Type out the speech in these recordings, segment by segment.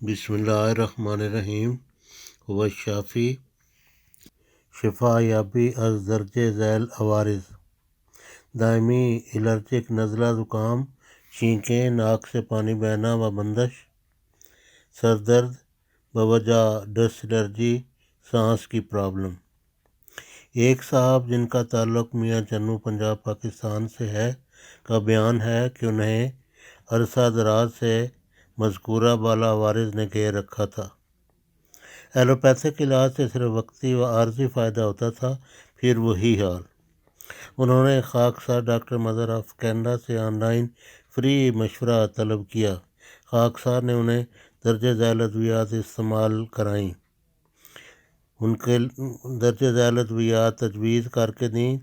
بسم اللہ الرحمن الرحیم هو الشافی شفا یابی از درج ذیل عوارض دائمی الرجک نزلہ زکام چھینکیں ناک سے پانی بہنا و بندش سر درد بوجہ ڈسٹ الرجی سانس کی پرابلم۔ ایک صاحب جن کا تعلق میاں چنو پنجاب پاکستان سے ہے کا بیان ہے کہ انہیں عرصہ دراز سے مذکورہ بالا عوارض نے گھیر رکھا تھا۔ ایلوپیتھک علاج سے صرف وقتی و عارضی فائدہ ہوتا تھا، پھر وہی حال۔ انہوں نے خاکسار ڈاکٹر مدر آف کینیڈا سے آن لائن فری مشورہ طلب کیا۔ خاکسار نے انہیں درج ذیل ادویات استعمال کرائیں، ان کے درج ذیل ادویات تجویز کر کے دیں،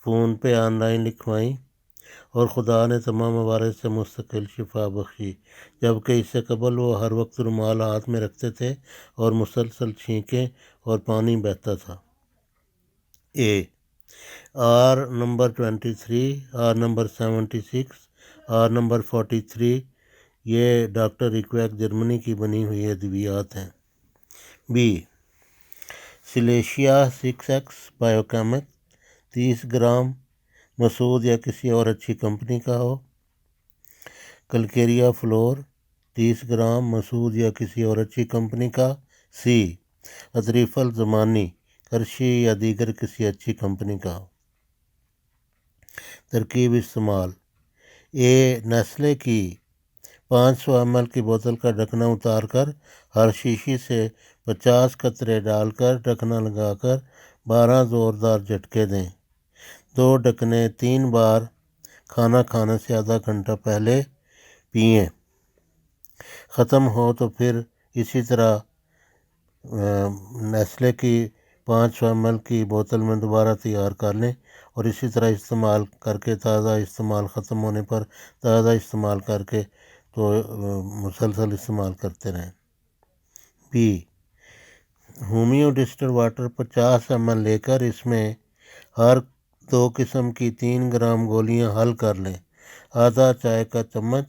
فون پہ آن لائن لکھوائیں، اور خدا نے تمام عوارض سے مستقل شفا بخشی، جبکہ اس سے قبل وہ ہر وقت رومال ہاتھ میں رکھتے تھے اور مسلسل چھینکیں اور پانی بہتا تھا۔ R number 23، R number 76، R number 43 یہ ڈاکٹر ریکویک جرمنی کی بنی ہوئی ادویات ہیں۔ بی سلیشیا 6X بایوکیمک 30 گرام مسعود یا کسی اور اچھی کمپنی کا ہو۔ کلکیریا فلور 30 گرام مسعود یا کسی اور اچھی کمپنی کا۔ سی اطریف الزمانی کرشی یا دیگر کسی اچھی کمپنی کا ہو۔ ترکیب استعمال: نیسلے کی 500 ml کی بوتل کا ڈھکنا اتار کر ہر شیشی سے 50 قطرے ڈال کر ڈھکنا لگا کر 12 زوردار جھٹکے دیں۔ 2 ڈھکنے 3 بار کھانا کھانے سے آدھا گھنٹہ پہلے پئیں۔ ختم ہو تو پھر اسی طرح نیسلے کی 500 ml کی بوتل میں دوبارہ تیار کر لیں اور اسی طرح استعمال کر کے تازہ استعمال ختم ہونے پر تازہ استعمال کر کے تو مسلسل استعمال کرتے رہیں۔ بی ہومیو ڈسٹل واٹر 50 ml لے کر اس میں ہر 2 قسم کی 3 گرام گولیاں حل کر لیں۔ آدھا چائے کا چمچ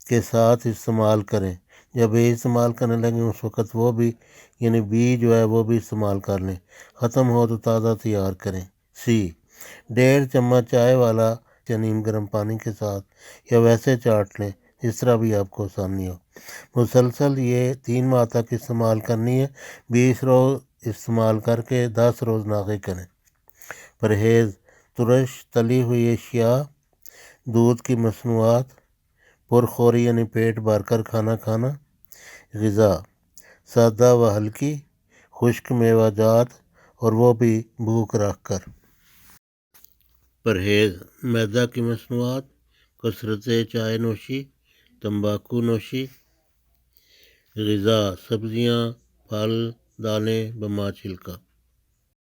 کے ساتھ استعمال کریں۔ جب استعمال کرنے لگیں اس وقت وہ بھی یعنی بی جو ہے وہ بھی استعمال کر لیں۔ ختم ہو تو تازہ تیار کریں۔ سی 1.5 چمچ چائے والا یا نیم گرم پانی کے ساتھ یا ویسے چاٹ لیں، جس طرح بھی آپ کو آسانی ہو۔ مسلسل یہ 3 ماہ تک استعمال کرنی ہے۔ 20 روز استعمال کر کے 10 روز ناغے کریں۔ پرہیز: ترش تلی ہوئی اشیاء، دودھ کی مصنوعات، پرخوری یعنی پیٹ بھر کر کھانا کھانا۔ غذا: سادہ و ہلکی، خشک میوہ جات اور وہ بھی بھوک رکھ کر۔ پرہیز: میدا کی مصنوعات، کثرت چائے نوشی، تمباکو نوشی۔ غذا: سبزیاں، پھل، دالیں بما چھلکا۔